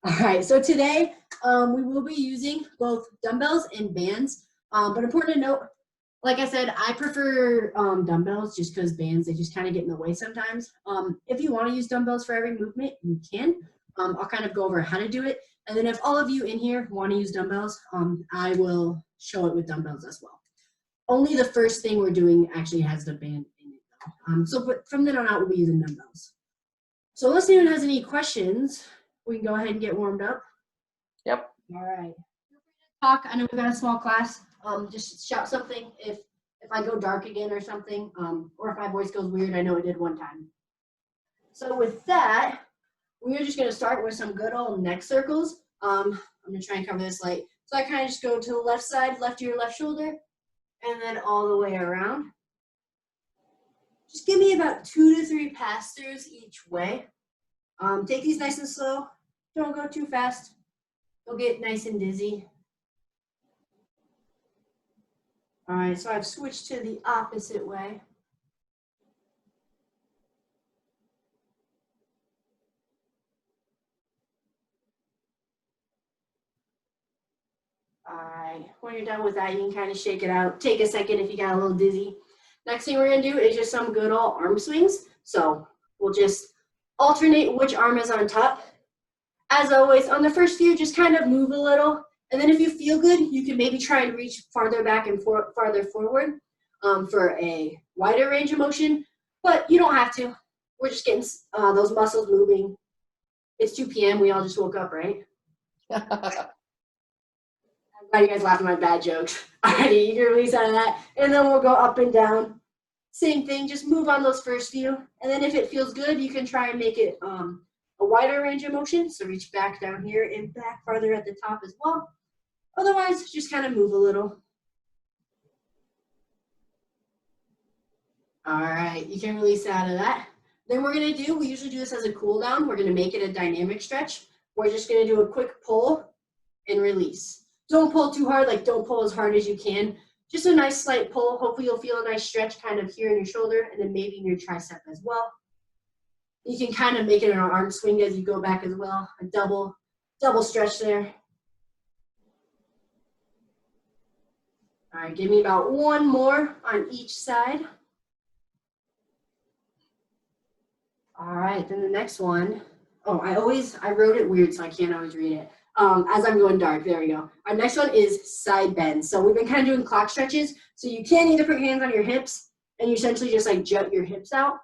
All right, so today we will be using both dumbbells and bands. But important to note, like I said, I prefer dumbbells just because bands, they just kind of get in the way sometimes. If you want to use dumbbells for every movement, you can. I'll kind of go over how to do it. And then if all of you in here want to use dumbbells, I will show it with dumbbells as well. Only the first thing we're doing actually has the band in it though. But from then on out, we'll be using dumbbells. So unless anyone has any questions, we can go ahead and get warmed up. Yep. All right. Talk. I know we've got a small class. Just shout something if I go dark again or something, or if my voice goes weird. I know it did one time. So with that, we're just going to start with some good old neck circles. I'm going to try and cover this light. So I kind of just go to the left side, left to your left shoulder, and then all the way around. Just give me about 2 to 3 pass-throughs each way. Take these nice and slow. Don't go too fast. You'll get nice and dizzy. All right, so I've switched to the opposite way. All right, when you're done with that, you can kind of shake it out. Take a second if you got a little dizzy. Next thing we're gonna do is just some good old arm swings. So we'll just alternate which arm is on top. As always, on the first few, just kind of move a little. And then if you feel good, you can maybe try and reach farther back and farther forward for a wider range of motion. But you don't have to. We're just getting those muscles moving. It's 2 p.m. We all just woke up, right? I'm glad you guys laughed at my bad jokes. Alrighty, you can release out of that. And then we'll go up and down. Same thing, just move on those first few. And then if it feels good, you can try and make it a wider range of motion. So reach back down here and back farther at the top as well. Otherwise, just kind of move a little. All right, you can release out of that. Then we're gonna do, we usually do this as a cool down. We're gonna make it a dynamic stretch. We're just gonna do a quick pull and release. Don't pull too hard, like don't pull as hard as you can. Just a nice slight pull. Hopefully you'll feel a nice stretch kind of here in your shoulder and then maybe in your tricep as well. You can kind of make it an arm swing as you go back as well. A double stretch there. All right, give me about 1 more on each side. All right, then the next one. Oh, I wrote it weird, so I can't always read it. As I'm going dark, there we go. Our next one is side bends. So we've been kind of doing clock stretches. So you can either put your hands on your hips and you essentially just like jut your hips out.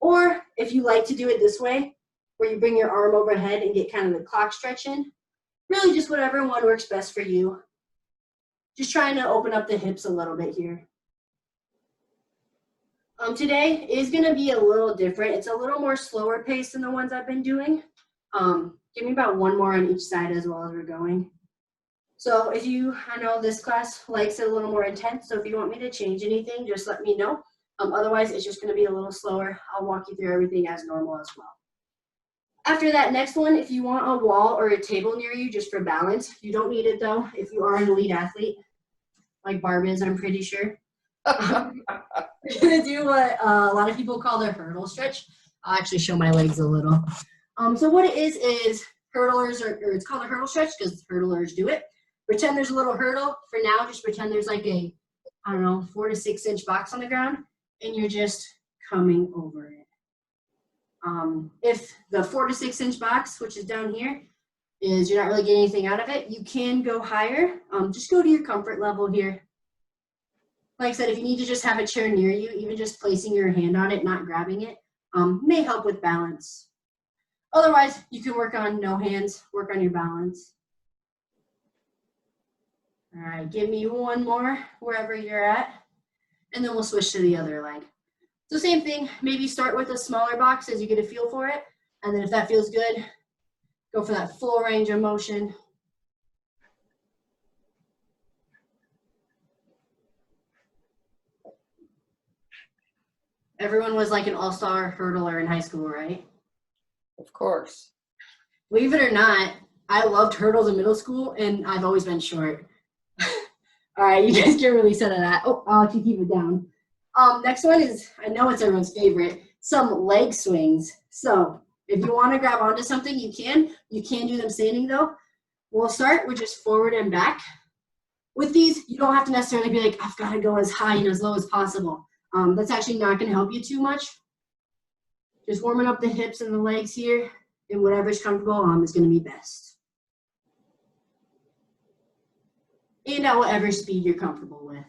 Or if you like to do it this way, where you bring your arm overhead and get kind of the clock stretch in. Really just whatever one works best for you. Just trying to open up the hips a little bit here. Today is going to be a little different. It's a little more slower pace than the ones I've been doing. Give me about 1 more on each side as well as we're going. So I know this class likes it a little more intense, so if you want me to change anything, just let me know. Otherwise, it's just going to be a little slower. I'll walk you through everything as normal as well. After that next one, if you want a wall or a table near you just for balance, you don't need it though if you are an elite athlete, like Barb is, I'm pretty sure. We're going to do what a lot of people call their hurdle stretch. I'll actually show my legs a little. So what it is hurdlers, or it's called a hurdle stretch because hurdlers do it. Pretend there's a little hurdle. For now, just pretend there's like a, 4 to 6 inch box on the ground, and you're just coming over it. If the 4 to 6 inch box, which is down here, is you're not really getting anything out of it, you can go higher. Just go to your comfort level here. Like I said, if you need to just have a chair near you, even just placing your hand on it, not grabbing it, may help with balance. Otherwise, you can work on no hands, work on your balance. All right, give me 1 more wherever you're at, and then we'll switch to the other leg. So same thing, maybe start with a smaller box as you get a feel for it, and then if that feels good, go for that full range of motion. Everyone was like an all-star hurdler in high school, right? Of course. Believe it or not, I loved hurdles in middle school, and I've always been short. All right, you guys can really set of that. Oh, I'll actually keep it down. Next one is, I know it's everyone's favorite, some leg swings. So If you want to grab onto something, you can. You can do them standing though. We'll start with just forward and back. With these, you don't have to necessarily be like, I've got to go as high and as low as possible. That's actually not going to help you too much. Just warming up the hips and the legs here, and whatever's comfortable is going to be best. And at whatever speed you're comfortable with.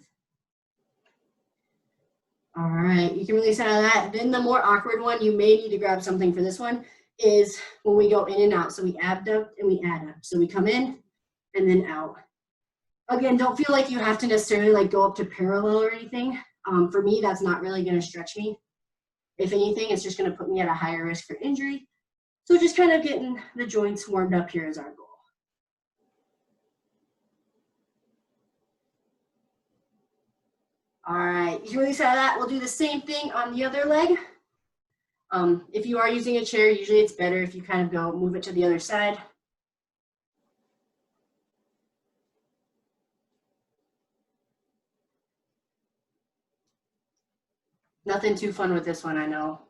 All right, you can release out of that. Then the more awkward one, you may need to grab something for this one, is when we go in and out. So we abduct and we adduct. So we come in and then out. Again, don't feel like you have to necessarily like go up to parallel or anything. For me, that's not really going to stretch me. If anything, it's just going to put me at a higher risk for injury. So just kind of getting the joints warmed up here is our goal. All right, you can release out of that. We'll do the same thing on the other leg. If you are using a chair, usually it's better if you kind of go move it to the other side. Nothing too fun with this one, I know.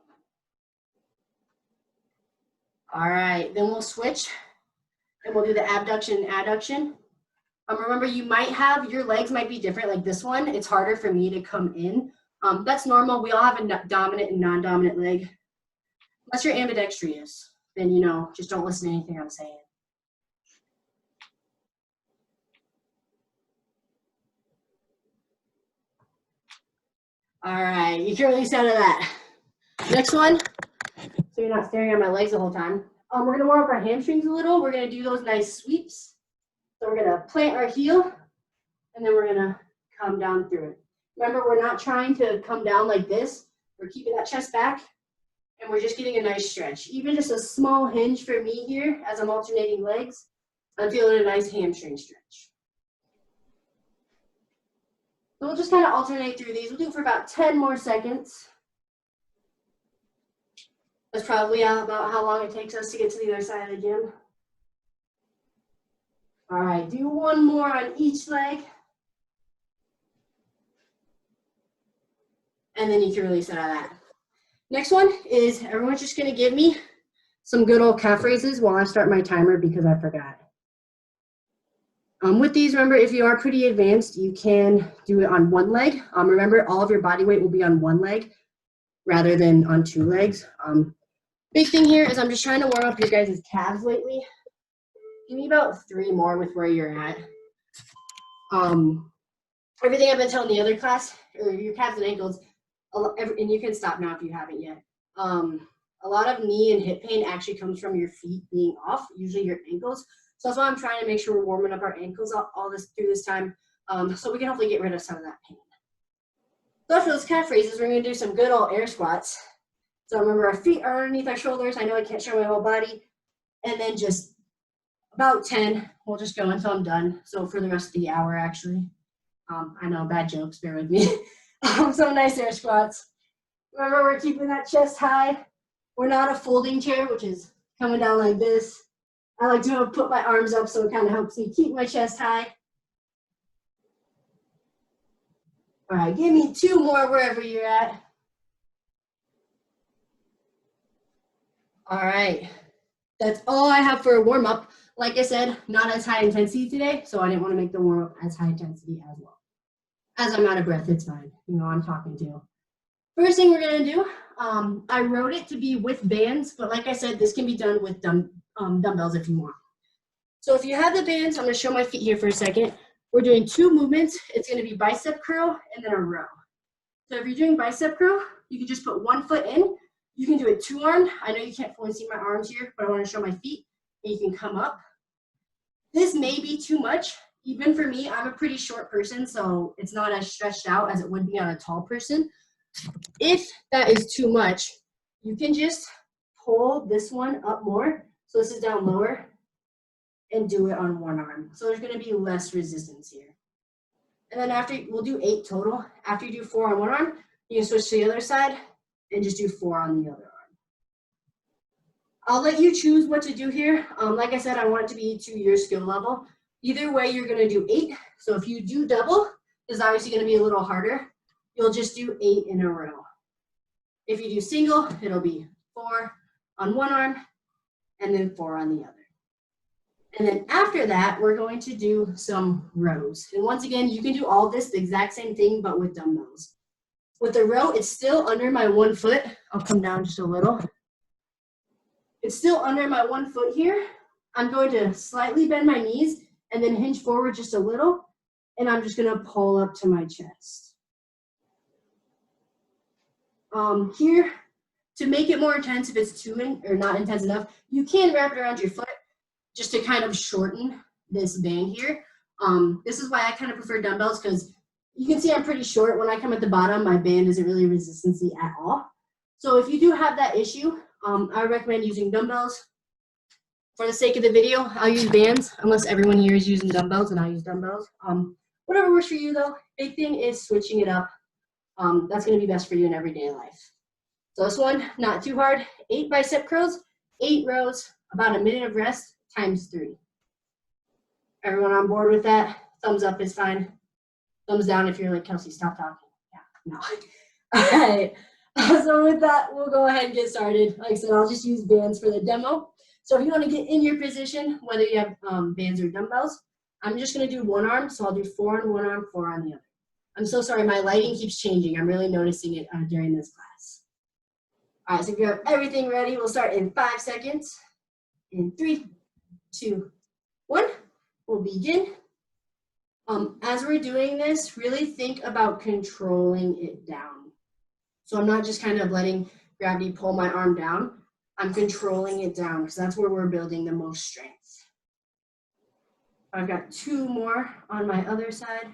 All right, then we'll switch and we'll do the abduction and adduction. Remember, you might have, your legs might be different, like this one. It's harder for me to come in. That's normal. We all have a dominant and non-dominant leg. Unless you're ambidextrous, then, just don't listen to anything I'm saying. All right, you can release out of that. Next one, so you're not staring at my legs the whole time. We're gonna warm up our hamstrings a little. We're gonna do those nice sweeps. So we're gonna plant our heel, and then we're gonna come down through it. Remember, we're not trying to come down like this. We're keeping that chest back, and we're just getting a nice stretch. Even just a small hinge for me here as I'm alternating legs, I'm feeling a nice hamstring stretch. So we'll just kind of alternate through these. We'll do it for about 10 more seconds. That's probably about how long it takes us to get to the other side of the gym. All right, do one more on each leg. And then you can release it out of that. Next one is everyone's just gonna give me some good old calf raises while I start my timer because I forgot. With these, remember, if you are pretty advanced, you can do it on one leg. Remember, all of your body weight will be on one leg rather than on two legs. Big thing here is I'm just trying to warm up your guys' calves lately. Give me about 3 more with where you're at. Everything I've been telling the other class, or your calves and ankles, and you can stop now if you haven't yet. A lot of knee and hip pain actually comes from your feet being off, usually your ankles. So that's why I'm trying to make sure we're warming up our ankles through this time, so we can hopefully get rid of some of that pain. So after those calf raises, we're gonna do some good old air squats. So remember, our feet are underneath our shoulders. I know I can't show my whole body. And then just about 10, we'll just go until I'm done. So for the rest of the hour, actually. I know, bad jokes, bear with me. Some nice air squats. Remember, we're keeping that chest high. We're not a folding chair, which is coming down like this. I like to put my arms up so it kind of helps me keep my chest high. All right, give me 2 more wherever you're at. All right, that's all I have for a warm-up. Like I said, not as high intensity today, so I didn't want to make the warm-up as high intensity as well. As I'm out of breath, it's fine. I'm talking to you. First thing we're gonna do, I wrote it to be with bands, but like I said, this can be done with dumbbells if you want. So if you have the bands, I'm gonna show my feet here for a second. We're doing 2 movements. It's gonna be bicep curl and then a row. So if you're doing bicep curl, you can just put 1 foot in. You can do it 2-armed. I know you can't fully see my arms here, but I wanna show my feet. And you can come up. This may be too much. Even for me, I'm a pretty short person, so it's not as stretched out as it would be on a tall person. If that is too much, you can just pull this one up more. So this is down lower and do it on 1 arm. So there's gonna be less resistance here. And then after, we'll do 8 total. After you do 4 on 1 arm, you can switch to the other side and just do 4 on the other arm. I'll let you choose what to do here. Like I said, I want it to be to your skill level. Either way, you're gonna do 8. So if you do double, it's obviously gonna be a little harder. You'll just do 8 in a row. If you do single, it'll be 4, on one arm, and then 4 on the other. And then after that, we're going to do some rows. And once again, you can do all this the exact same thing, but with dumbbells. With the row, it's still under my 1 foot. I'll come down just a little. It's still under my 1 foot here. I'm going to slightly bend my knees and then hinge forward just a little. And I'm just gonna pull up to my chest. Here, to make it more intense, if it's or not intense enough, you can wrap it around your foot just to kind of shorten this band here. This is why I kind of prefer dumbbells, because you can see I'm pretty short. When I come at the bottom, my band isn't really resistancy at all. So if you do have that issue, I recommend using dumbbells. For the sake of the video, I'll use bands, unless everyone here is using dumbbells, and I'll use dumbbells. Whatever works for you though. Big thing is switching it up. That's gonna be best for you in everyday life. So this one, not too hard. 8 bicep curls, 8 rows, about a minute of rest, times 3. Everyone on board with that? Thumbs up is fine. Thumbs down if you're like, Kelsey, stop talking. Yeah, no. All right. So with that, we'll go ahead and get started. Like I said, I'll just use bands for the demo. So if you want to get in your position, whether you have bands or dumbbells, I'm just going to do one arm. So I'll do 4 on one arm, 4 on the other. I'm so sorry. My lighting keeps changing. I'm really noticing it during this class. All right. So if you have everything ready, we'll start in 5 seconds. In 3, 2, 1. We'll begin. As we're doing this, really think about controlling it down. So I'm not just kind of letting gravity pull my arm down. I'm controlling it down because that's where we're building the most strength. I've got 2 more on my other side.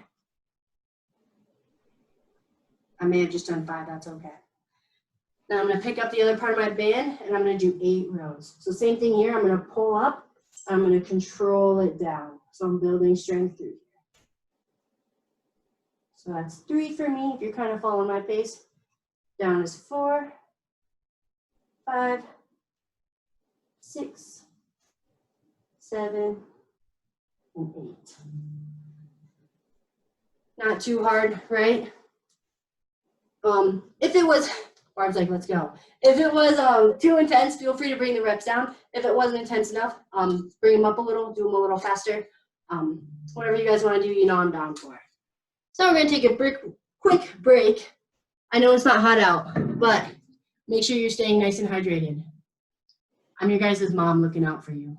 I may have just done 5, that's okay. Now I'm gonna pick up the other part of my band and I'm gonna do 8 rows. So same thing here, I'm gonna pull up, I'm gonna control it down. So I'm building strength through here. So that's 3 for me, if you're kind of following my pace. Down is 4, 5, 6, 7, and 8. Not too hard, right? If it was, Barb's like, let's go. If it was too intense, feel free to bring the reps down. If it wasn't intense enough, bring them up a little, do them a little faster. Whatever you guys want to do, you know I'm down for it. So we're gonna take a quick break. I know it's not hot out, but make sure you're staying nice and hydrated. I'm your guys' mom looking out for you.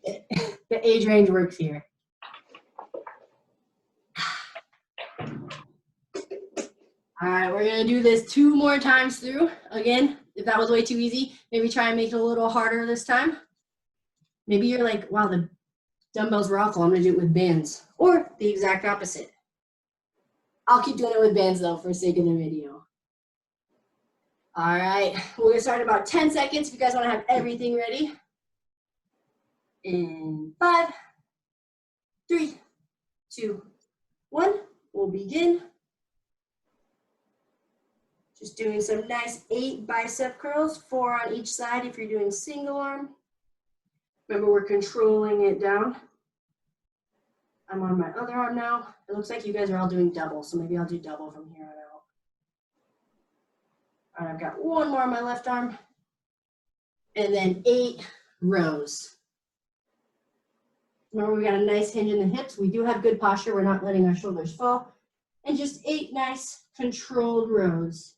The age range works here. All right, we're gonna do this 2 more times through. Again, if that was way too easy, maybe try and make it a little harder this time. Maybe you're like, wow, the dumbbells were awful, I'm gonna do it with bands. Or the exact opposite. I'll keep doing it with bands though, for the sake of the video. All right, we're gonna start in about 10 seconds if you guys wanna have everything ready. In 5, 3, 2, 1, we'll begin. Just doing some nice 8 bicep curls, 4 on each side if you're doing single arm. Remember, we're controlling it down. I'm on my other arm now. It looks like you guys are all doing double, so maybe I'll do double from here on out. All right, I've got 1 more on my left arm. And then 8 rows. Remember, we got a nice hinge in the hips. We do have good posture. We're not letting our shoulders fall. And just 8 nice controlled rows.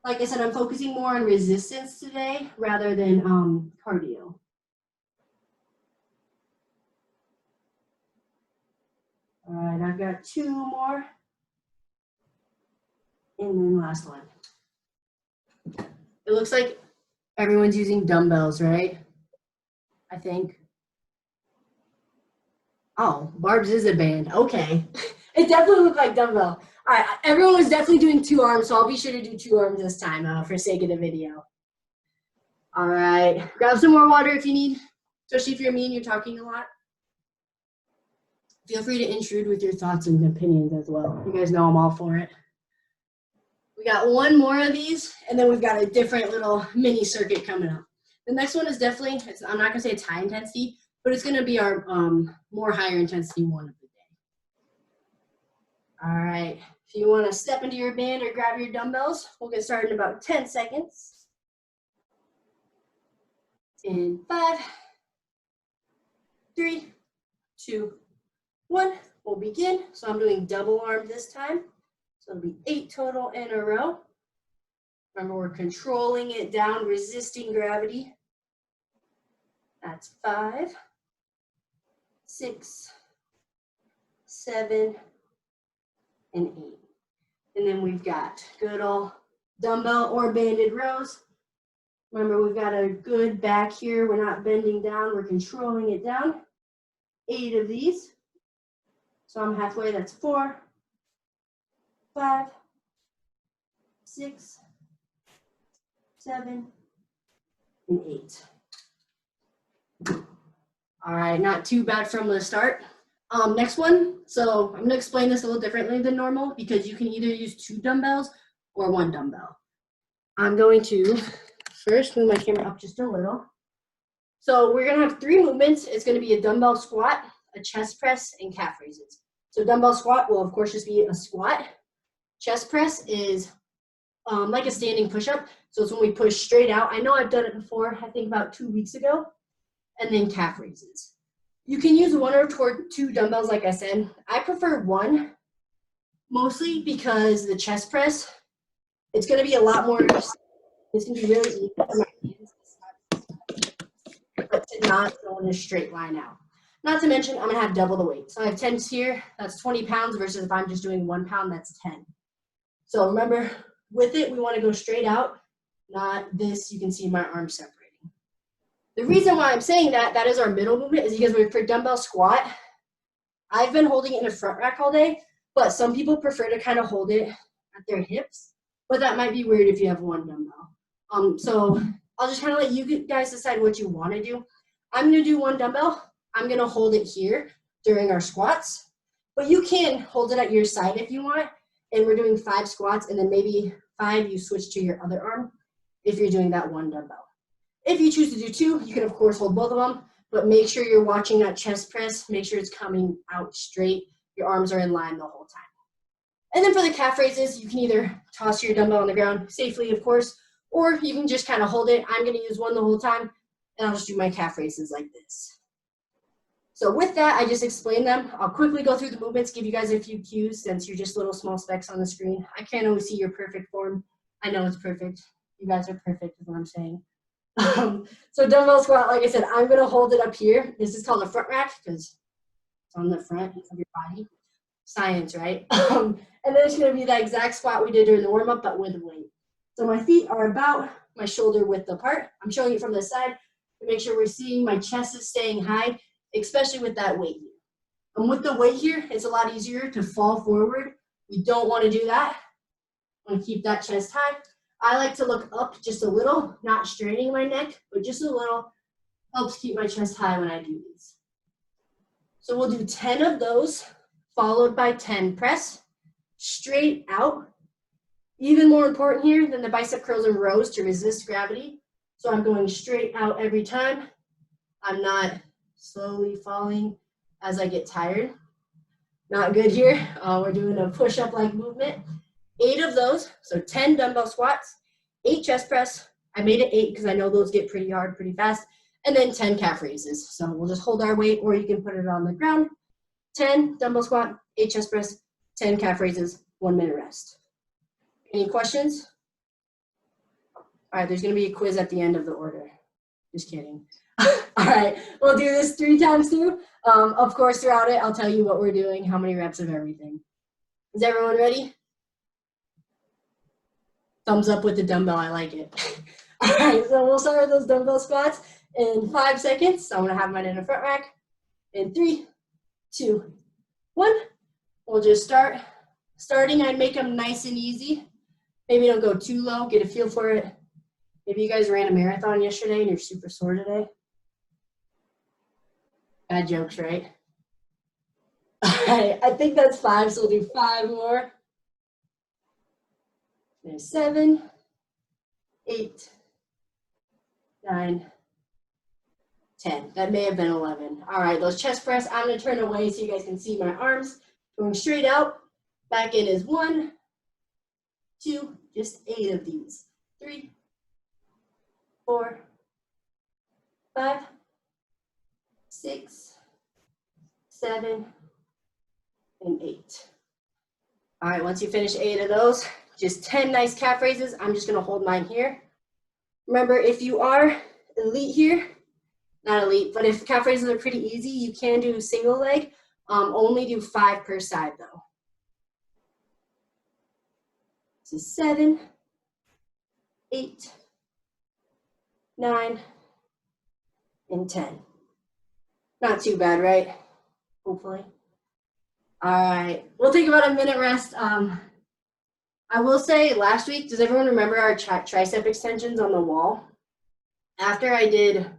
Like I said, I'm focusing more on resistance today rather than cardio. All right, I've got 2 more. And then last one. It looks like everyone's using dumbbells, right? I think. Oh, Barb's is a band. Okay. It definitely looked like dumbbell. All right, everyone was definitely doing 2 arms, so I'll be sure to do 2 arms this time for sake of the video. All right, grab some more water if you need, especially if you're me and you're talking a lot. Feel free to intrude with your thoughts and opinions as well. You guys know I'm all for it. We got 1 more of these, and then we've got a different little mini circuit coming up. The next one is definitely, I'm not gonna say it's high intensity, but it's gonna be our more higher intensity one of the day. All right, if you wanna step into your band or grab your dumbbells, we'll get started in about 10 seconds. In 5, 3, 2, 1. We'll begin. So I'm doing double arm this time. So it'll be 8 total in a row. Remember, we're controlling it down, resisting gravity. That's 5, 6, 7, and 8. And then we've got good old dumbbell or banded rows. Remember, we've got a good back here. We're not bending down. We're controlling it down. 8 of these. So I'm halfway. That's 4, 5, 6, 7, and 8. All right, not too bad from the start. Next one. So I'm going to explain this a little differently than normal because you can either use 2 dumbbells or 1 dumbbell. I'm going to first move my camera up just a little. So we're going to have 3 movements. It's going to be a dumbbell squat, a chest press, and calf raises. So dumbbell squat will, of course, just be a squat. Chest press is like a standing push-up. So it's when we push straight out. I know I've done it before, I think about 2 weeks ago. And then calf raises. You can use 1 or 2 dumbbells, like I said. I prefer 1, mostly because the chest press, it's going to be a lot more, it's going to be really easy for my hands, but to not go in a straight line out. Not to mention, I'm going to have double the weight. So I have 10s here, that's 20 pounds, versus if I'm just doing 1 pound, that's 10. So remember, with it, we want to go straight out, not this. You can see my arms separating. The reason why I'm saying that is our middle movement is because for dumbbell squat, I've been holding it in a front rack all day, but some people prefer to kind of hold it at their hips, but that might be weird if you have 1 dumbbell. So I'll just kind of let you guys decide what you want to do. I'm going to do 1 dumbbell. I'm going to hold it here during our squats, but you can hold it at your side if you want, and we're doing 5 squats, and then maybe 5 you switch to your other arm if you're doing that 1 dumbbell. If you choose to do 2, you can, of course, hold both of them, but make sure you're watching that chest press. Make sure it's coming out straight. Your arms are in line the whole time. And then for the calf raises, you can either toss your dumbbell on the ground safely, of course, or you can just kind of hold it. I'm going to use 1 the whole time, and I'll just do my calf raises like this. So with that, I just explained them. I'll quickly go through the movements, give you guys a few cues since you're just little small specks on the screen. I can't always see your perfect form. I know it's perfect. You guys are perfect is what I'm saying. So dumbbell squat, like I said, I'm going to hold it up here. This is called a front rack because it's on the front of your body. Science, right? And then it's going to be that exact squat we did during the warm-up, but with a weight. So my feet are about my shoulder width apart. I'm showing it from the side to make sure we're seeing my chest is staying high, especially with that weight here. And with the weight here, it's a lot easier to fall forward. We don't want to do that. I want to keep that chest high. I like to look up just a little, not straining my neck, but just a little. Helps keep my chest high when I do these. So we'll do 10 of those, followed by 10 press, straight out. Even more important here than the bicep curls and rows to resist gravity. So I'm going straight out every time. I'm not slowly falling as I get tired. Not good here. We're doing a push-up like movement. 8 of those, so 10 dumbbell squats, 8 chest press. I made it 8 because I know those get pretty hard pretty fast. And then 10 calf raises. So we'll just hold our weight, or you can put it on the ground. 10 dumbbell squat, 8 chest press, 10 calf raises, 1 minute rest. Any questions? All right, there's going to be a quiz at the end of the order. Just kidding. All right, we'll do this 3 times through. Of course, throughout it, I'll tell you what we're doing, how many reps of everything. Is everyone ready? Thumbs up with the dumbbell, I like it. All right, so we'll start with those dumbbell squats in 5 seconds. So I'm gonna have mine in a front rack. In 3, 2, 1. We'll just start. Starting, I'd make them nice and easy. Maybe don't go too low, get a feel for it. Maybe you guys ran a marathon yesterday and you're super sore today. Bad jokes, right? All right, I think that's 5, so we'll do 5 more. There's 7, 8, 9, 10. That may have been 11. All right, those chest press, I'm going to turn away so you guys can see my arms. Going straight out. Back in is 1, 2, just 8 of these. 3, 4, 5, 6, 7, and 8. All right, once you finish 8 of those, just 10 nice calf raises. I'm just gonna hold mine here. Remember, if you are elite here, not elite, but if calf raises are pretty easy, you can do single leg. Only do 5 per side though. This is 7, 8, 9, and 10. Not too bad, right? Hopefully. All right, we'll take about a minute rest. I will say last week, does everyone remember our tricep extensions on the wall? After I did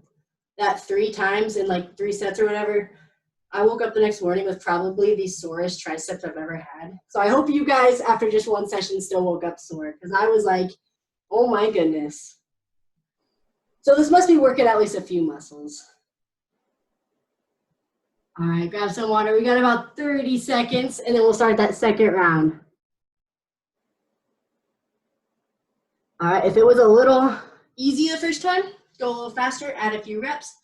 that 3 times in like 3 sets or whatever, I woke up the next morning with probably the sorest triceps I've ever had. So I hope you guys, after just 1 session, still woke up sore, because I was like, oh my goodness. So this must be working at least a few muscles. All right, grab some water. We got about 30 seconds, and then we'll start that second round. All right, if it was a little easy the first time, go a little faster, add a few reps.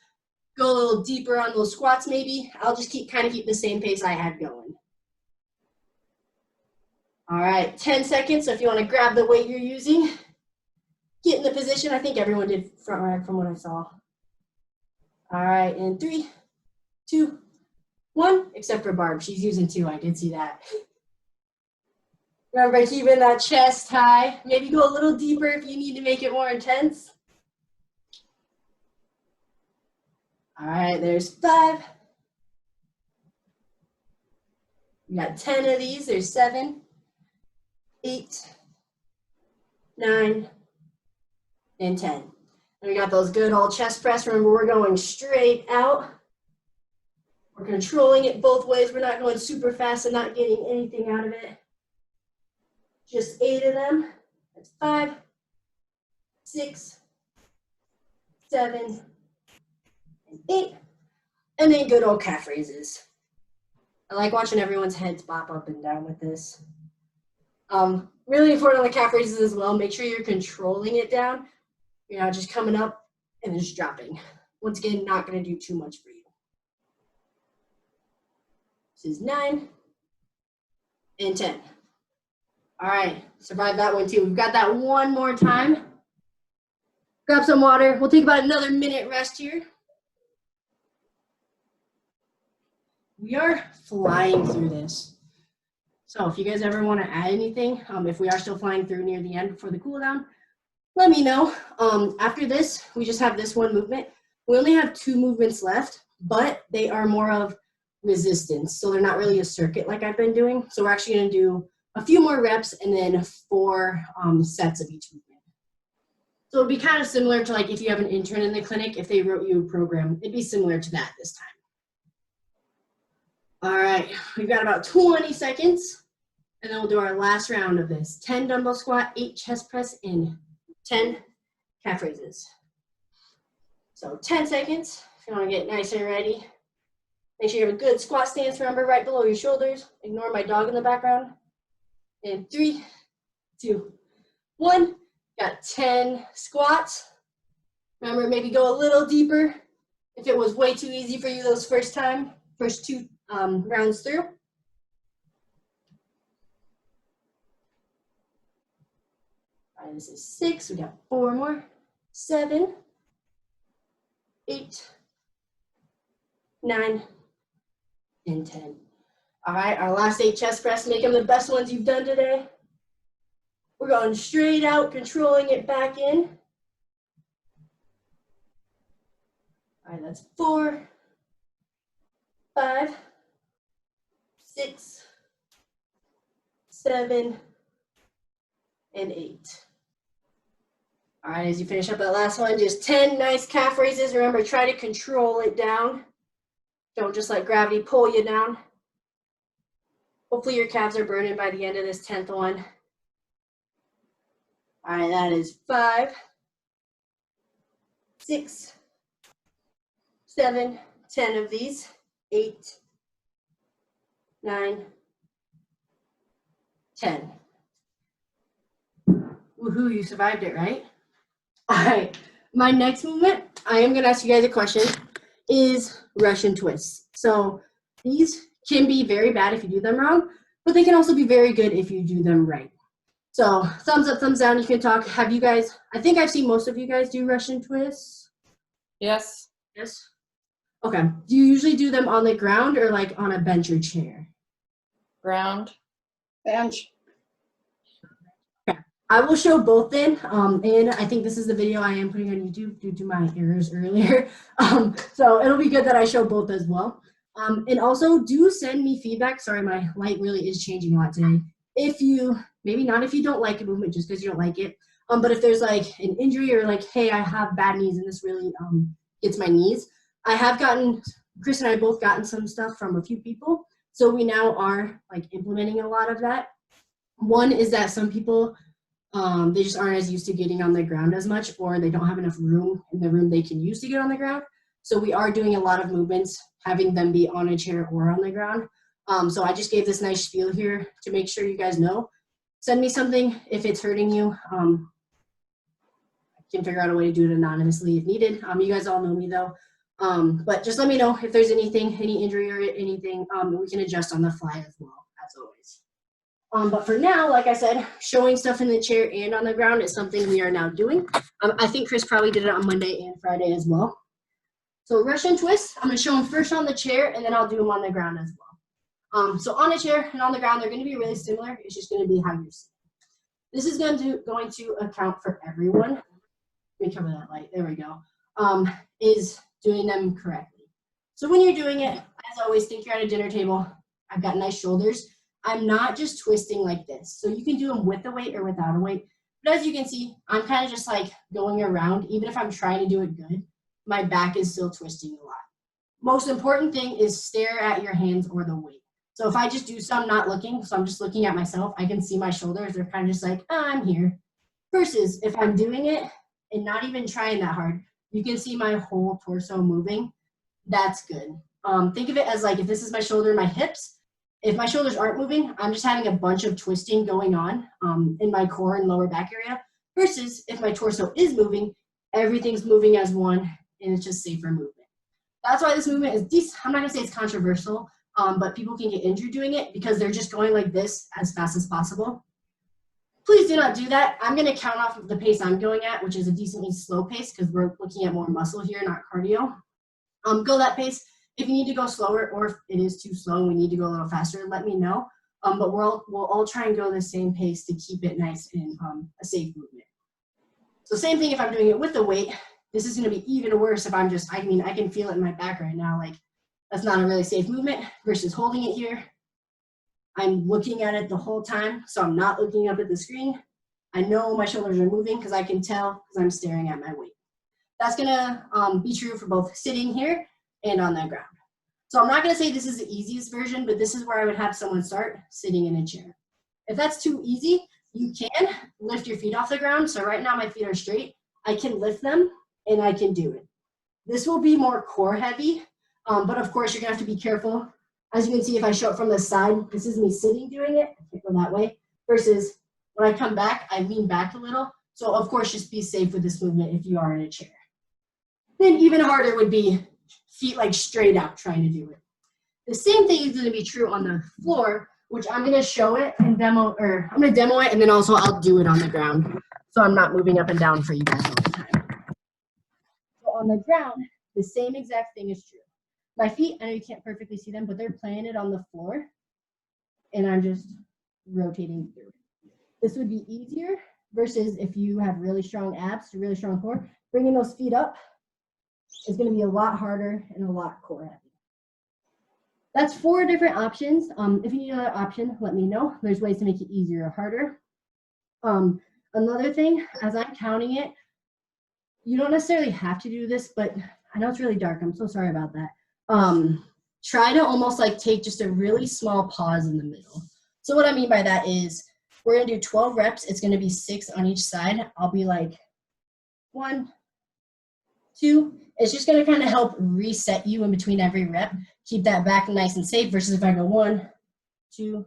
Go a little deeper on those squats maybe. I'll just keep the same pace I had going. All right, 10 seconds. So if you want to grab the weight you're using, get in the position. I think everyone did front rack from what I saw. All right, in 3, 2, 1, except for Barb. She's using 2. I did see that. Remember, keeping that chest high. Maybe go a little deeper if you need to make it more intense. All right, there's 5. We got 10 of these. There's 7, 8, 9, and 10. And we got those good old chest press. Remember, we're going straight out. We're controlling it both ways. We're not going super fast and not getting anything out of it. Just 8 of them. That's 5, 6, 7, and 8. And then good old calf raises. I like watching everyone's heads bop up and down with this. Really important on the calf raises as well. Make sure you're controlling it down. You're not just coming up and just dropping. Once again, not going to do too much for you. This is 9 and 10. All right, survive that one too. We've got that one more time. Grab some water. We'll take about another minute rest here. We are flying through this. So if you guys ever want to add anything, if we are still flying through near the end before the cool down, let me know. After this, we just have this one movement. We only have 2 movements left, but they are more of resistance. So they're not really a circuit like I've been doing. So we're actually going to do a few more reps and then 4 sets of each movement. So it'd be kind of similar to like if you have an intern in the clinic, if they wrote you a program, it'd be similar to that this time. All right, we've got about 20 seconds, and then we'll do our last round of this. 10 dumbbell squat, 8 chest press, and 10 calf raises. So 10 seconds, if you want to get nice and ready. Make sure you have a good squat stance, remember, right below your shoulders. Ignore my dog in the background. And 3, 2, 1. Got 10 squats. Remember, maybe go a little deeper if it was way too easy for you those first 2 rounds through. All right, this is 6. We got 4 more. 7, 8, 9, and 10. All right, our last 8 chest press. Make them the best ones you've done today. We're going straight out, controlling it back in. All right, that's 4, 5, 6, 7, and 8. All right, as you finish up that last one, just 10 nice calf raises. Remember, try to control it down. Don't just let gravity pull you down. Hopefully your calves are burning by the end of this 10th one. All right, that is 5, 6, 7, 10 of these. 8, 9, 10. Woohoo, you survived it, right? All right, my next movement, I am gonna ask you guys a question, is Russian twists. So these can be very bad if you do them wrong, but they can also be very good if you do them right. So thumbs up, thumbs down, you can talk. Have you guys, I think I've seen most of you guys do Russian twists. Yes. Yes. Okay. Do you usually do them on the ground or like on a bench or chair? Ground. Bench. I will show both then, and I think this is the video I am putting on YouTube due to my errors earlier. So it'll be good that I show both as well. And also do send me feedback. Sorry, my light really is changing a lot today. If you, maybe not if you don't like a movement just because you don't like it, but if there's like an injury or like, hey, I have bad knees and this really gets my knees. I have gotten, Chris and I both gotten some stuff from a few people. So we now are like implementing a lot of that. One is that some people, they just aren't as used to getting on the ground as much, or they don't have enough room in the room they can use to get on the ground. So we are doing a lot of movements, having them be on a chair or on the ground. So I just gave this nice spiel here to make sure you guys know. Send me something if it's hurting you. I can figure out a way to do it anonymously if needed. You guys all know me though. But just let me know if there's anything, any injury or anything, and we can adjust on the fly as well, as always. But for now, like I said, showing stuff in the chair and on the ground is something we are now doing. I think Chris probably did it on Monday and Friday as well. So Russian twists, I'm going to show them first on the chair, and then I'll do them on the ground as well. So on a chair and on the ground, they're going to be really similar. It's just going to be how you're sitting. This is going to account for everyone. Let me cover that light. There we go. Is doing them correctly. So when you're doing it, as always, think you're at a dinner table. I've got nice shoulders. I'm not just twisting like this. So you can do them with a weight or without a weight. But as you can see, I'm kind of just like going around. Even if I'm trying to do it good, my back is still twisting a lot. Most important thing is stare at your hands or the weight. So if I just do some not looking, so I'm just looking at myself, I can see my shoulders. They're kind of just like, oh, I'm here. Versus if I'm doing it and not even trying that hard, you can see my whole torso moving. That's good. Think of it as like if this is my shoulder and my hips, if my shoulders aren't moving, I'm just having a bunch of twisting going on in my core and lower back area. Versus if my torso is moving, everything's moving as one, and it's just safer movement. That's why this movement is decent. I'm not gonna say it's controversial, but people can get injured doing it because they're just going like this as fast as possible. Please do not do that. I'm gonna count off the pace I'm going at, which is a decently slow pace because we're looking at more muscle here, not cardio. Go that pace. If you need to go slower or if it is too slow and we need to go a little faster, let me know. But we'll all try and go the same pace to keep it nice and a safe movement. So same thing if I'm doing it with the weight. This is gonna be even worse if I'm just, I can feel it in my back right now. Like that's not a really safe movement versus holding it here. I'm looking at it the whole time, so I'm not looking up at the screen. I know my shoulders are moving because I can tell because I'm staring at my weight. That's gonna be true for both sitting here and on the ground. So I'm not gonna say this is the easiest version, but this is where I would have someone start sitting in a chair. If that's too easy, you can lift your feet off the ground. So right now my feet are straight. I can lift them and I can do it. This will be more core heavy, but of course you're gonna have to be careful. As you can see, if I show it from the side, this is me sitting doing it. I can't go that way. Versus when I come back, I lean back a little. So of course, just be safe with this movement if you are in a chair. Then even harder would be feet like straight out trying to do it. The same thing is going to be true on the floor, which I'm going to show it and demo, or I'm going to demo it and then also I'll do it on the ground. So I'm not moving up and down for you guys all the time. So on the ground, the same exact thing is true. My feet, I know you can't perfectly see them, but they're planted on the floor and I'm just rotating through. This would be easier versus if you have really strong abs, really strong core, bringing those feet up is going to be a lot harder and a lot core heavy. That's 4 different options. If you need another option, let me know. There's ways to make it easier or harder. Another thing, as I'm counting it, you don't necessarily have to do this, but I know it's really dark. I'm so sorry about that. Try to almost like take just a really small pause in the middle. So what I mean by that is we're going to do 12 reps. It's going to be 6 on each side. I'll be like 1, 2. It's just going to kind of help reset you in between every rep. Keep that back nice and safe versus if I go 1, 2,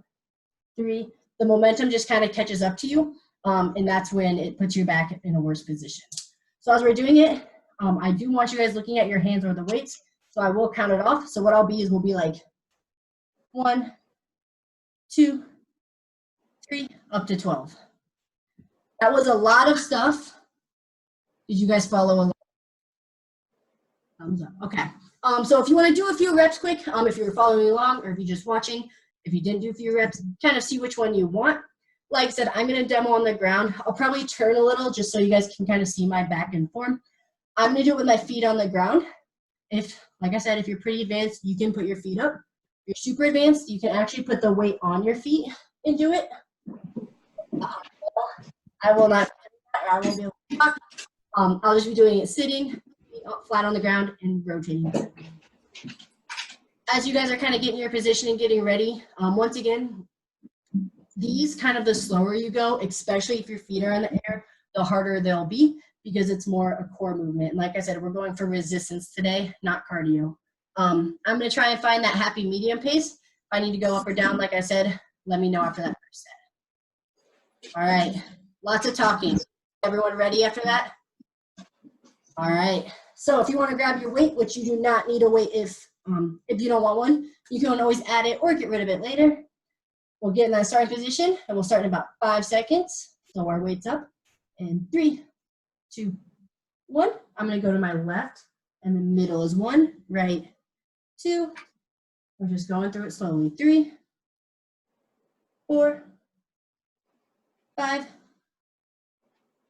3, the momentum just kind of catches up to you. And that's when it puts your back in a worse position. So as we're doing it, I do want you guys looking at your hands or the weights, so I will count it off. So what I'll be is we'll be like 1, 2, 3, up to 12. That was a lot of stuff. Did you guys follow along? Thumbs up. Okay. So if you want to do a few reps quick, if you're following along or if you're just watching, if you didn't do a few reps, kind of see which one you want. Like I said, I'm going to demo on the ground. I'll probably turn a little just so you guys can kind of see my back and form. I'm going to do it with my feet on the ground. If, like I said, if you're pretty advanced, you can put your feet up. If you're super advanced, you can actually put the weight on your feet and do it. I will not, I won't be able to talk. I'll just be doing it sitting, feet flat on the ground, and rotating. As you guys are kind of getting your position and getting ready, once again, these kind of the slower you go, especially if your feet are in the air, the harder they'll be because it's more a core movement. And like I said, we're going for resistance today, not cardio. I'm going to try and find that happy medium pace. If I need to go up or down, like I said, let me know after that first set. All right, lots of talking. Everyone ready after that? All right, so if you want to grab your weight, which you do not need a weight if you don't want one, you can always add it or get rid of it later. We'll get in that starting position, and we'll start in about 5 seconds. So our weight's up. And 3, 2, 1. I'm going to go to my left, and the middle is 1, right, 2. We're just going through it slowly. 3, 4, 5,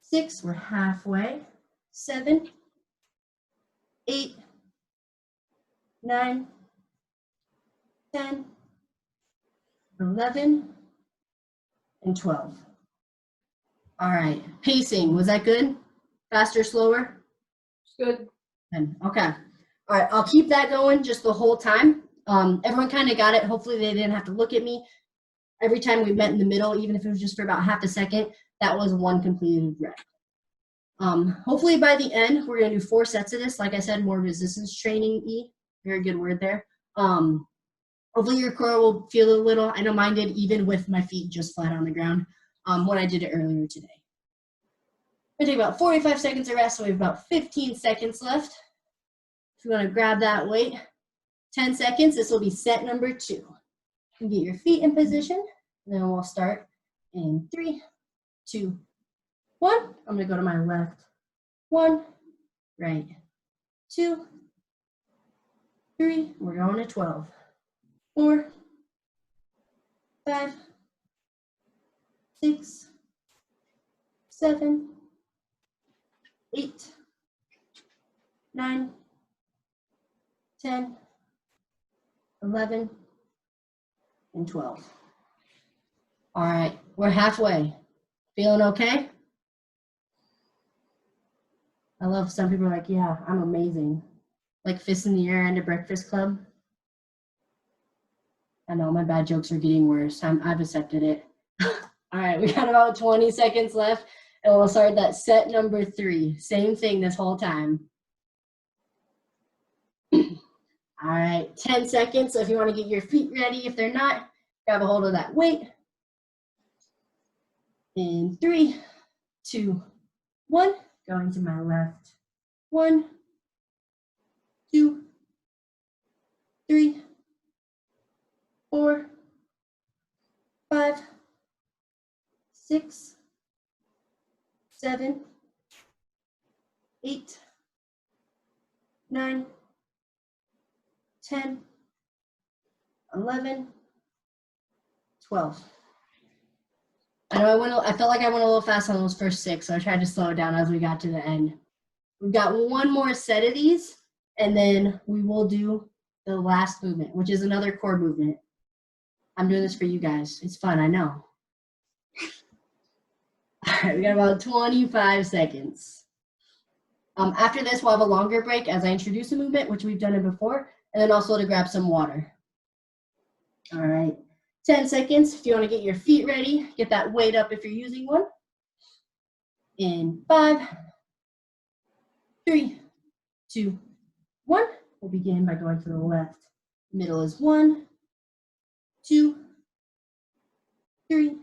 6. We're halfway. 7, 8, 9, 10, 11, and 12. All right, pacing, was that good? Faster, slower? Good. Okay. All right, I'll keep that going just the whole time. Everyone kind of got it. Hopefully they didn't have to look at me. Every time we met in the middle, even if it was just for about half a second, that was one completed rep. Hopefully by the end, we're gonna do 4 sets of this. Like I said, more resistance training-y. Very good word there. Hopefully your core will feel a little, I know mine did even with my feet just flat on the ground when I did it earlier today. We're gonna take about 45 seconds of rest, so we have about 15 seconds left. If you wanna grab that weight, 10 seconds, this will be set number 2. You can get your feet in position, and then we'll start in 3, 2, 1. I'm gonna go to my left. 1, right, 2, 3, we're going to 12. 4, 5, 6, 7, 8, 9, 10, 11, and 12. All right, we're halfway. Feeling okay? I love some people are like, yeah, I'm amazing. Like fists in the air and a breakfast club. I know my bad jokes are getting worse. I've accepted it. All right, we got about 20 seconds left, and we'll start that set number 3. Same thing this whole time. All right, 10 seconds. So if you want to get your feet ready, if they're not, grab a hold of that weight. In 3, 2, 1. Going to my left. 1, 2, 3, 4, 5, 6, 7, 8, 9, 10, 11, 12. I know I felt like I went a little fast on those first 6, so I tried to slow it down as we got to the end. We've got one more set of these, and then we will do the last movement, which is another core movement. I'm doing this for you guys. It's fun, I know. All right, we got about 25 seconds. After this, we'll have a longer break as I introduce a movement, which we've done it before, and then also to grab some water. All right, 10 seconds. If you want to get your feet ready, get that weight up if you're using one. In 5, 3, 2, 1. We'll begin by going to the left. Middle is 1, 2, 3,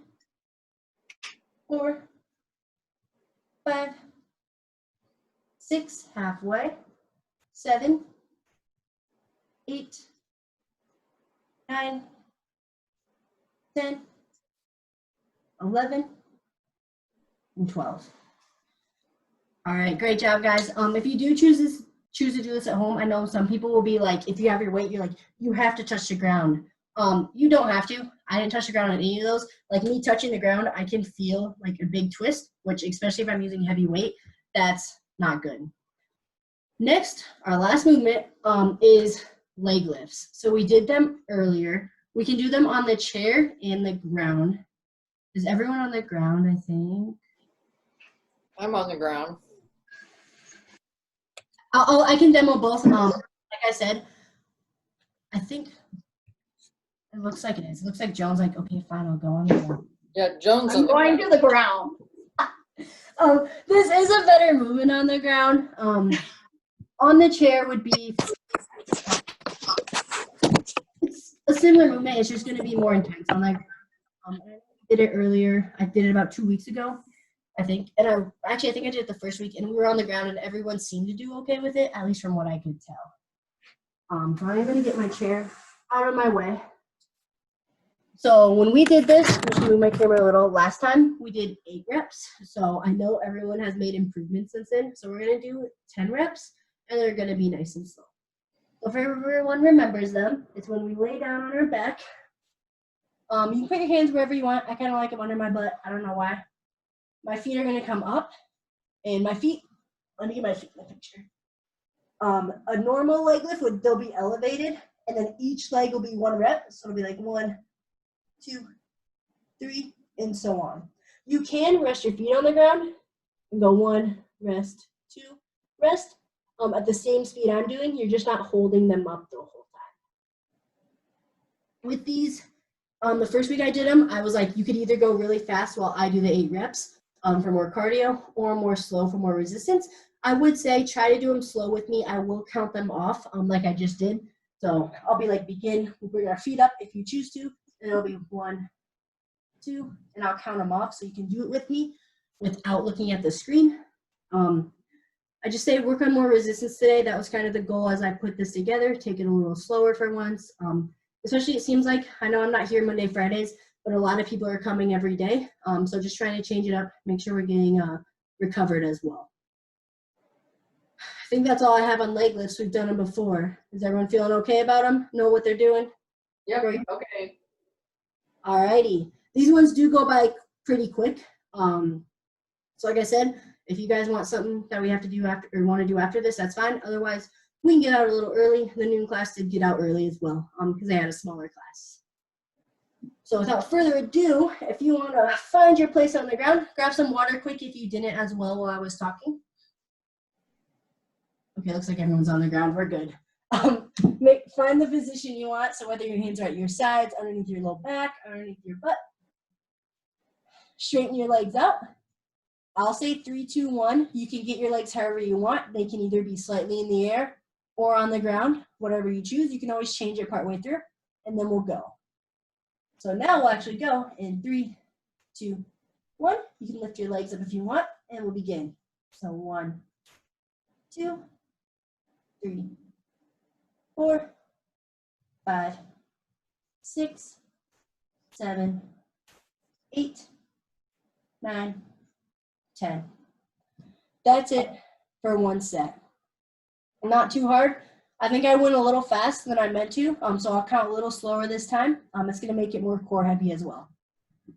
4, 5, 6, halfway, 7, 8, 9, 10, 11, and 12. All right, great job, guys. If you do choose to do this at home, I know some people will be like, if you have your weight, you're like, you have to touch the ground. You don't have to. I didn't touch the ground on any of those. Like me touching the ground, I can feel like a big twist, which especially if I'm using heavy weight, that's not good. Next, our last movement is leg lifts. So we did them earlier. We can do them on the chair and the ground. Is everyone on the ground, I think? I'm on the ground. I can demo both. Like I said, I think it looks like it is. It looks like Joan's like, okay, fine, I'll go on the ground. Yeah, Joan's on I'm the going ground. to the ground. This is a better movement on the ground. On the chair would be, it's a similar movement. It's just going to be more intense on that ground. I did it earlier. I did it about 2 weeks ago, I think. And I think I did it the first week, and we were on the ground, and everyone seemed to do okay with it, at least from what I could tell. So I'm going to get my chair out of my way. So when we did this, I'm just move my camera a little. Last time we did 8 reps. So I know everyone has made improvements since then. So we're going to do 10 reps, and they're going to be nice and slow. So if everyone remembers them, it's when we lay down on our back. You can put your hands wherever you want. I kind of like them under my butt. I don't know why. My feet are going to come up, and my feet, let me get my feet in the picture. A normal leg lift they'll be elevated, and then each leg will be 1 rep. So it'll be like 1, 2, 3, and so on. You can rest your feet on the ground and go 1, rest, 2, rest. At the same speed I'm doing, you're just not holding them up the whole time. With these, the first week I did them, I was like, you could either go really fast while I do the 8 reps for more cardio, or more slow for more resistance. I would say try to do them slow with me. I will count them off like I just did. So I'll be like, begin, we'll bring our feet up if you choose to, and it'll be 1, 2, and I'll count them off so you can do it with me without looking at the screen. I just say work on more resistance today. That was kind of the goal as I put this together. Take it a little slower for once. Especially it seems like, I know I'm not here Monday, Fridays, but a lot of people are coming every day. So just trying to change it up, make sure we're getting recovered as well. I think that's all I have on leg lifts. We've done them before. Is everyone feeling okay about them? Know what they're doing? Yep, okay. Alrighty. These ones do go by pretty quick. So like I said, if you guys want something that we have to do after, or want to do after this, that's fine. Otherwise, we can get out a little early. The noon class did get out early as well, because they had a smaller class. So without further ado, if you want to find your place on the ground, grab some water quick if you didn't as well while I was talking. Okay, looks like everyone's on the ground. We're good. Find the position you want. So whether your hands are at your sides, underneath your low back, underneath your butt. Straighten your legs out. I'll say 3, 2, 1. You can get your legs however you want. They can either be slightly in the air or on the ground, whatever you choose. You can always change it partway through, and then we'll go. So now we'll actually go in 3, 2, 1. You can lift your legs up if you want, and we'll begin. So 1, 2, 3, 4, 5, 6, 7, 8, 9, 10. That's it for 1 set. Not too hard. I think I went a little fast than I meant to, so I'll count a little slower this time. It's going to make it more core heavy as well.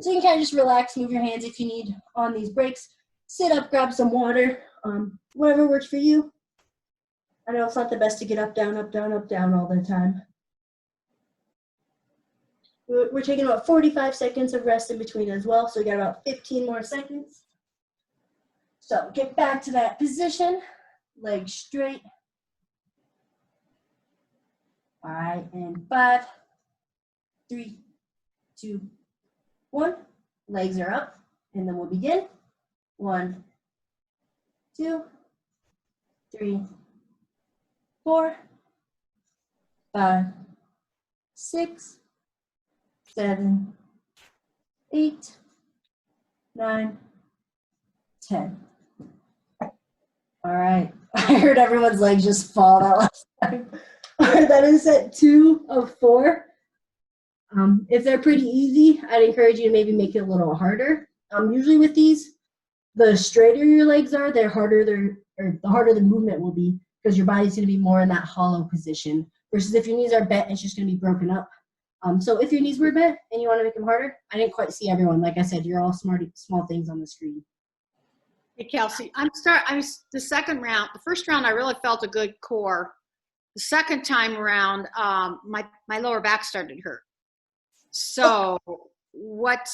So you can kind of just relax, move your hands if you need on these breaks. Sit up, grab some water, whatever works for you. I know it's not the best to get up, down, up, down, up, down all the time. We're taking about 45 seconds of rest in between as well, so we got about 15 more seconds. So get back to that position, legs straight. All right, and 5, 3, 2, 1. Legs are up, and then we'll begin. 1, 2, 3, 4, 5, 6, 7, 8, 9, 10. All right. I heard everyone's legs just fall that last time. All right, that is set 2 of 4. If they're pretty easy, I'd encourage you to maybe make it a little harder. Usually with these, the straighter your legs are, the harder the movement will be because your body's going to be more in that hollow position. Versus if your knees are bent, it's just going to be broken up. So if your knees were bent and you want to make them harder, I didn't quite see everyone. Like I said, you're all small things on the screen. Hey, Kelsey, the second round, the first round, I really felt a good core. The second time around, my lower back started to hurt. So what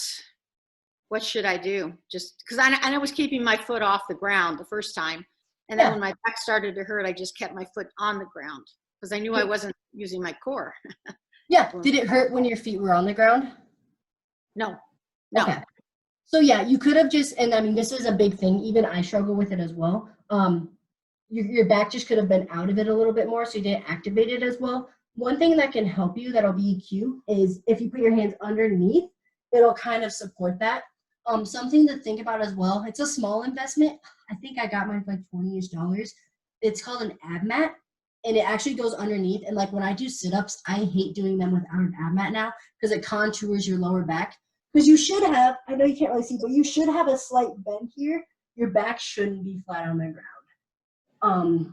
should I do? Just because I was keeping my foot off the ground the first time. And then when my back started to hurt, I just kept my foot on the ground because I knew I wasn't using my core. Yeah. Did it hurt when your feet were on the ground? No. Okay. So yeah, you could have just, and I mean, this is a big thing. Even I struggle with it as well. Your back just could have been out of it a little bit more, so you didn't activate it as well. One thing that can help you that'll be cute is if you put your hands underneath, it'll kind of support that. Something to think about as well. It's a small investment. I think I got mine for like $20-ish. It's called an ab mat, and it actually goes underneath. And like when I do sit-ups, I hate doing them without an ab mat now because it contours your lower back. Because you should have, I know you can't really see, but you should have a slight bend here. Your back shouldn't be flat on the ground.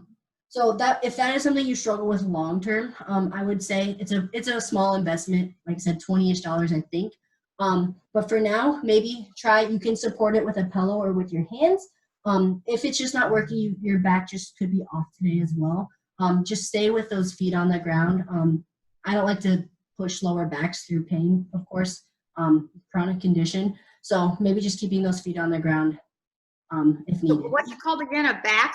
So that if that is something you struggle with long term, I would say it's a small investment. Like I said, $20-ish, I think. But for now, maybe you can support it with a pillow or with your hands. If it's just not working, your back just could be off today as well. Just stay with those feet on the ground. I don't like to push lower backs through pain, of course. Chronic condition. So maybe just keeping those feet on the ground if needed. So what's it called again? A back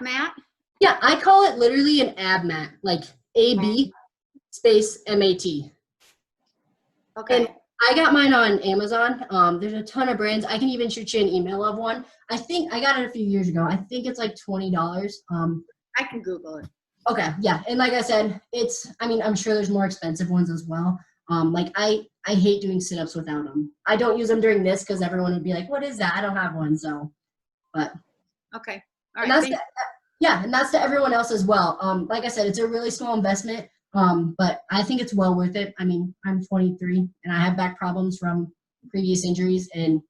mat? Yeah, I call it literally an ab mat, like AB space MAT. Okay. And I got mine on Amazon. There's a ton of brands. I can even shoot you an email of one. I think I got it a few years ago. I think it's like $20. I can Google it. Okay, yeah. And like I said, I'm sure there's more expensive ones as well. Like I hate doing sit-ups without them. I don't use them during this because everyone would be like, what is that? I don't have one. So, but. Okay. And All right. and that's to everyone else as well. Like I said, it's a really small investment, but I think it's well worth it. I mean, I'm 23 and I have back problems from previous injuries, and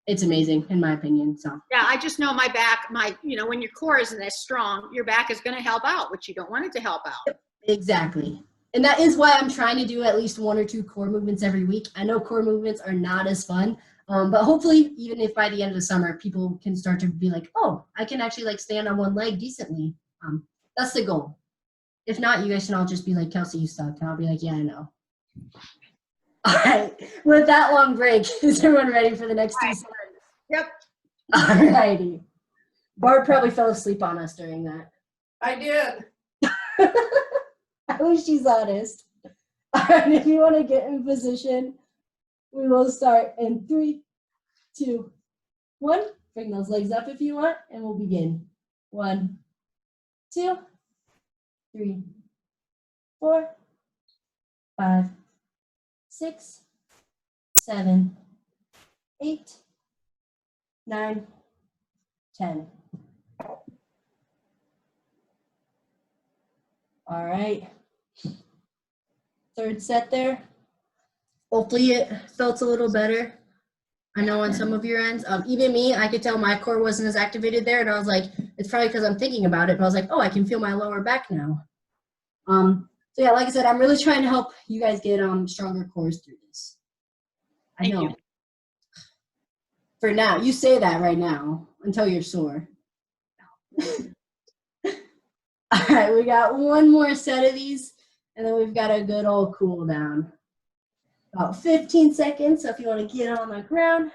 it's amazing in my opinion. So Yeah, I just know my back, when your core isn't as strong, your back is going to help out, which you don't want it to help out. exactly. And that is why I'm trying to do at least 1 or 2 core movements every week. I know core movements are not as fun, but hopefully, even if by the end of the summer, people can start to be like, oh, I can actually like stand on one leg decently. That's the goal. If not, you guys can all just be like, Kelsey, you suck. And I'll be like, yeah, I know. All right. With that long break, is everyone ready for the next 2 sets? Yep. All righty. Barb probably fell asleep on us during that. I did. I wish she's honest. All right, if you want to get in position, we will start in 3, 2, 1. Bring those legs up if you want, and we'll begin. 1, 2, 3, 4, 5, 6, 7, 8, 9, 10. All right. Third set there. Hopefully it felt a little better. I know on some of your ends. Even me, I could tell my core wasn't as activated there, and I was like, it's probably because I'm thinking about it, but I was like, oh, I can feel my lower back now. So yeah, like I said, I'm really trying to help you guys get stronger cores through this. I know. Thank you. For now, you say that right now until you're sore. All right, we got one more set of these, and then we've got a good old cool down. About 15 seconds, so if you want to get on the ground.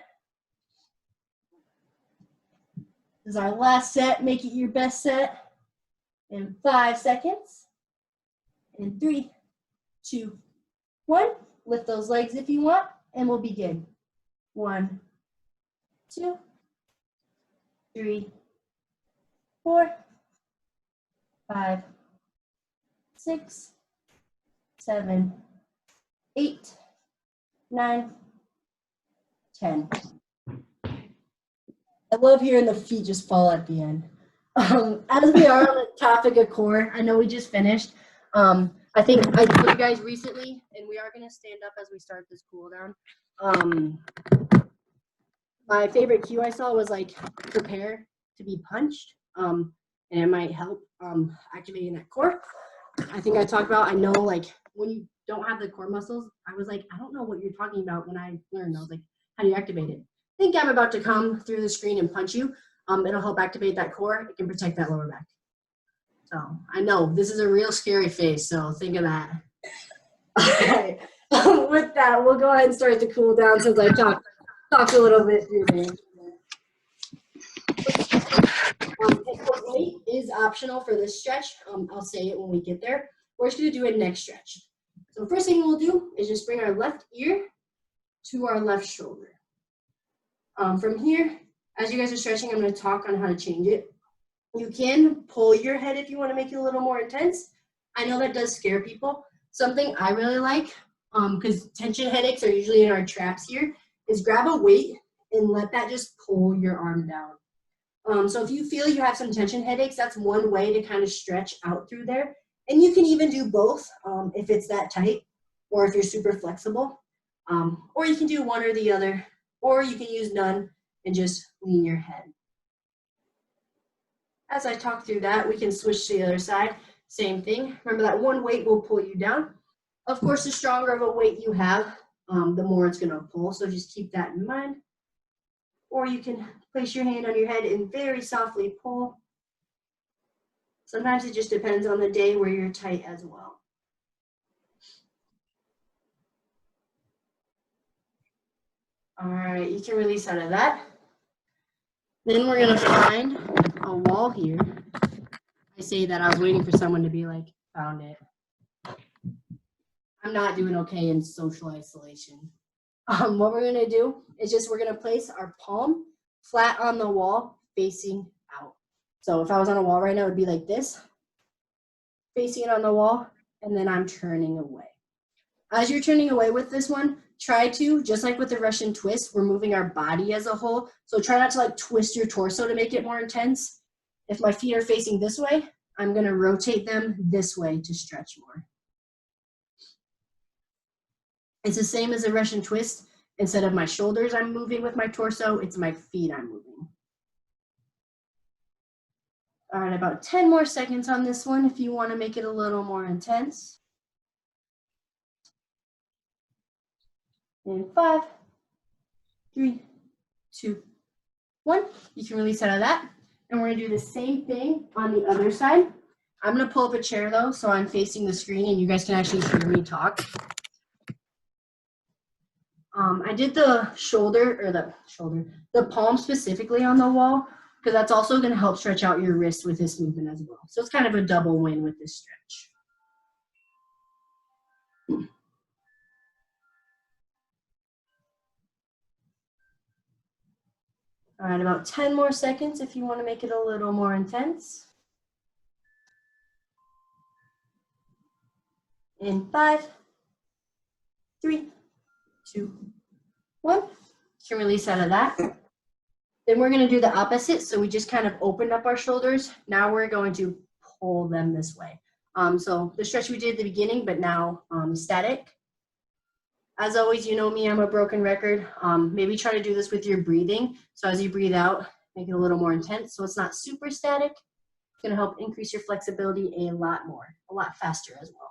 This is our last set. Make it your best set in 5 seconds. In 3, 2, 1. Lift those legs if you want, and we'll begin. 1, 2, 3, 4, 5, 6, 7, 8, 9, 10. I love hearing the feet just fall at the end. As we are on the topic of core, I know we just finished. I think I told you guys recently, and we are going to stand up as we start this cool down. My favorite cue I saw was like prepare to be punched, and it might help activating that core. I think I talked about, I know like when you don't have the core muscles, I was like, I don't know what you're talking about when I learned. I was like, how do you activate it? I think I'm about to come through the screen and punch you. It'll help activate that core. It can protect that lower back. So I know this is a real scary face, so think of that. Okay. With that, we'll go ahead and start to cool down since I talked a little bit through there. The weight is optional for this stretch. I'll say it when we get there. We're just going to do a neck stretch. So first thing we'll do is just bring our left ear to our left shoulder. From here, as you guys are stretching, I'm going to talk on how to change it. You can pull your head if you want to make it a little more intense. I know that does scare people. Something I really like, because tension headaches are usually in our traps here, is grab a weight and let that just pull your arm down. So if you feel you have some tension headaches, that's one way to kind of stretch out through there. And you can even do both if it's that tight or if you're super flexible. Or you can do one or the other, or you can use none and just lean your head. As I talk through that, we can switch to the other side. Same thing. Remember that one weight will pull you down. Of course, the stronger of a weight you have, the more it's going to pull. So just keep that in mind. Or you can place your hand on your head and very softly pull. Sometimes it just depends on the day where you're tight as well. All right, you can release out of that. Then we're going to find a wall here. I say that I was waiting for someone to be like, found it. I'm not doing okay in social isolation. What we're going to do is just we're going to place our palm flat on the wall facing out. So if I was on a wall right now, it would be like this, facing it on the wall, and then I'm turning away. As you're turning away with this one, try to, just like with the Russian twist, we're moving our body as a whole. So try not to like twist your torso to make it more intense. If my feet are facing this way, I'm going to rotate them this way to stretch more. It's the same as a Russian twist. Instead of my shoulders I'm moving with my torso, it's my feet I'm moving. All right, about 10 more seconds on this one if you want to make it a little more intense. In 5, 3, 2, 1. You can release out of that. And we're going to do the same thing on the other side. I'm going to pull up a chair though, so I'm facing the screen and you guys can actually hear me talk. I did the palm specifically on the wall, because that's also going to help stretch out your wrist with this movement as well. So it's kind of a double win with this stretch. All right, about 10 more seconds if you want to make it a little more intense. In 5, 3, 2, 1. You can release out of that. Then we're going to do the opposite. So we just kind of opened up our shoulders. Now we're going to pull them this way. So the stretch we did at the beginning, but now static. As always, you know me, I'm a broken record. Maybe try to do this with your breathing. So as you breathe out, make it a little more intense. So it's not super static. It's going to help increase your flexibility a lot more, a lot faster as well.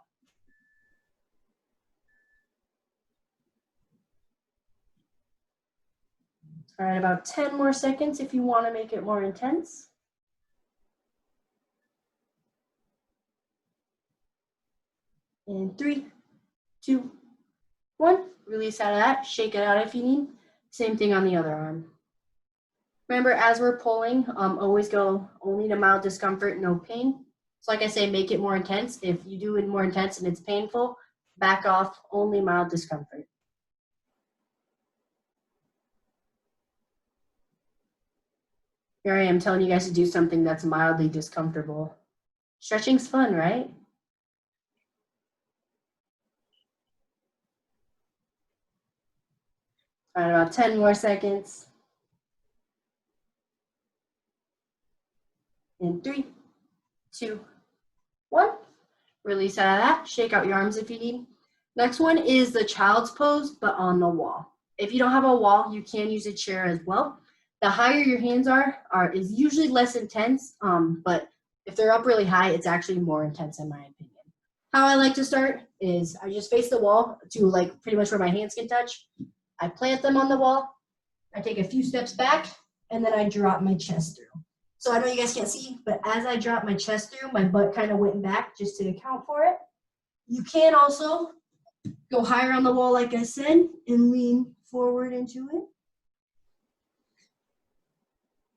All right, about 10 more seconds if you want to make it more intense. In 3, 2, 1. Release out of that. Shake it out if you need. Same thing on the other arm. Remember, as we're pulling, always go only to mild discomfort, no pain. So like I say, make it more intense. If you do it more intense and it's painful, back off, only mild discomfort. Here I am telling you guys to do something that's mildly discomfortable. Stretching's fun, right? All right, about 10 more seconds. In 3, 2, 1. Release out of that. Shake out your arms if you need. Next one is the child's pose, but on the wall. If you don't have a wall, you can use a chair as well. The higher your hands are is usually less intense, but if they're up really high, it's actually more intense in my opinion. How I like to start is I just face the wall to like pretty much where my hands can touch. I plant them on the wall. I take a few steps back, and then I drop my chest through. So I know you guys can't see, but as I drop my chest through, my butt kind of went back just to account for it. You can also go higher on the wall, like I said, and lean forward into it.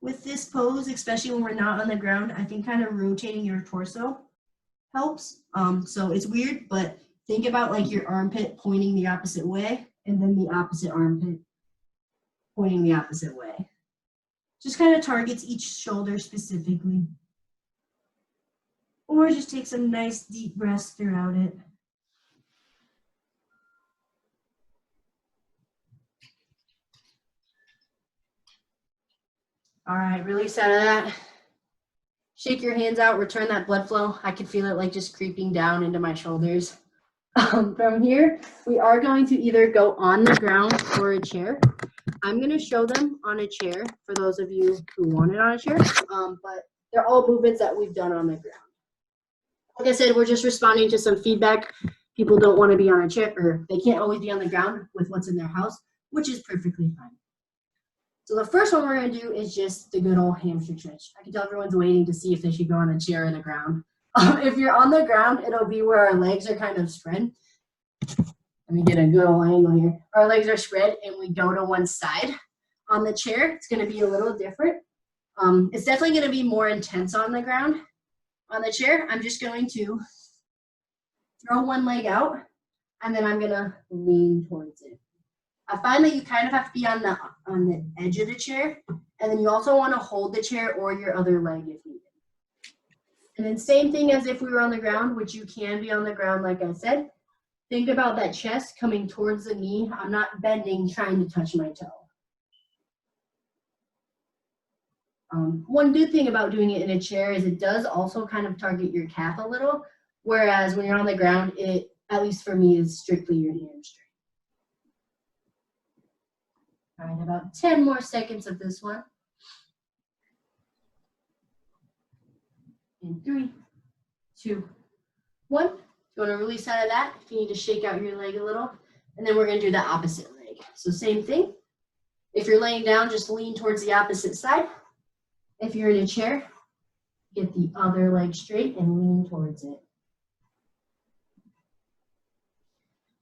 With this pose, especially when we're not on the ground, I think kind of rotating your torso helps. So it's weird, but think about like your armpit pointing the opposite way, and then the opposite armpit pointing the opposite way. Just kind of targets each shoulder specifically. Or just take some nice deep breaths throughout it. All right, release out of that. Shake your hands out, return that blood flow. I can feel it like just creeping down into my shoulders. From here, we are going to either go on the ground or a chair. I'm going to show them on a chair for those of you who want it on a chair, but they're all movements that we've done on the ground. Like I said, we're just responding to some feedback. People don't want to be on a chair, or they can't always be on the ground with what's in their house, which is perfectly fine. So the first one we're going to do is just the good old hamstring stretch. I can tell everyone's waiting to see if they should go on a chair or the ground. If you're on the ground, it'll be where our legs are kind of spread. Let me get a good old angle here. Our legs are spread and we go to one side. On the chair, it's going to be a little different. It's definitely going to be more intense on the ground. On the chair, I'm just going to throw one leg out and then I'm going to lean towards it. I find that you kind of have to be on the edge of the chair, and then you also want to hold the chair or your other leg if needed. And then same thing as if we were on the ground, which you can be on the ground like I said. Think about that chest coming towards the knee. I'm not bending, trying to touch my toe. One good thing about doing it in a chair is it does also kind of target your calf a little, whereas when you're on the ground, it, at least for me, is strictly your hamstring. All right, about 10 more seconds of this one. In 3, 2, 1. You want to release out of that if you need to shake out your leg a little. And then we're going to do the opposite leg. So same thing. If you're laying down, just lean towards the opposite side. If you're in a chair, get the other leg straight and lean towards it.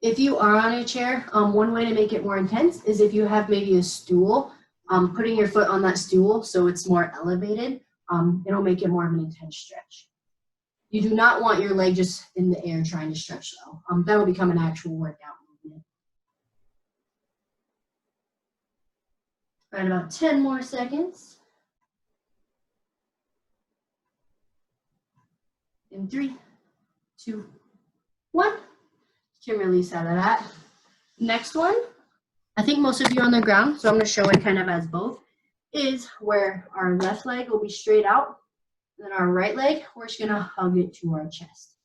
If you are on a chair, one way to make it more intense is if you have maybe a stool, putting your foot on that stool so it's more elevated, it'll make it more of an intense stretch. You do not want your leg just in the air trying to stretch though. That will become an actual workout movement. All right, about 10 more seconds. In 3, 2, 1. You can release out of that. Next one, I think most of you are on the ground, so I'm going to show it kind of as both, is where our left leg will be straight out, and then our right leg, we're just going to hug it to our chest.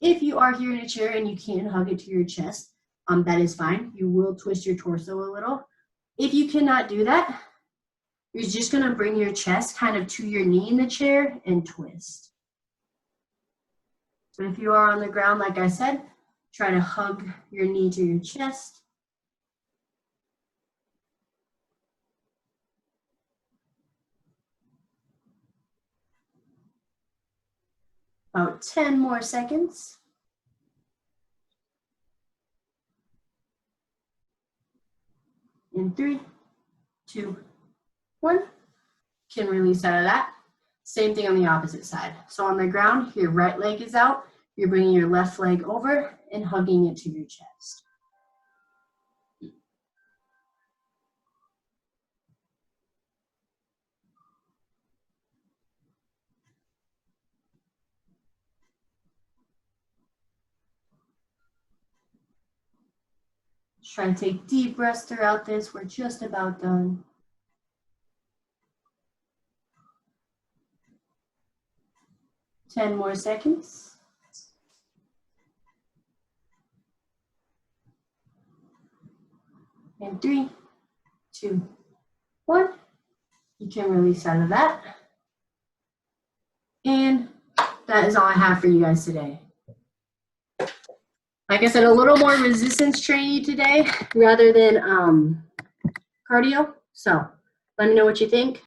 If you are here in a chair and you can't hug it to your chest, that is fine. You will twist your torso a little. If you cannot do that, you're just going to bring your chest kind of to your knee in the chair and twist. So if you are on the ground, like I said, try to hug your knee to your chest. About 10 more seconds. In 3, 2, 1. Can release out of that. Same thing on the opposite side. So on the ground, your right leg is out. You're bringing your left leg over and hugging it to your chest. Try to take deep breaths throughout this. We're just about done. 10 more seconds. And 3, 2, 1. You can release out of that. And that is all I have for you guys today. Like I said, a little more resistance training today rather than cardio. So let me know what you think.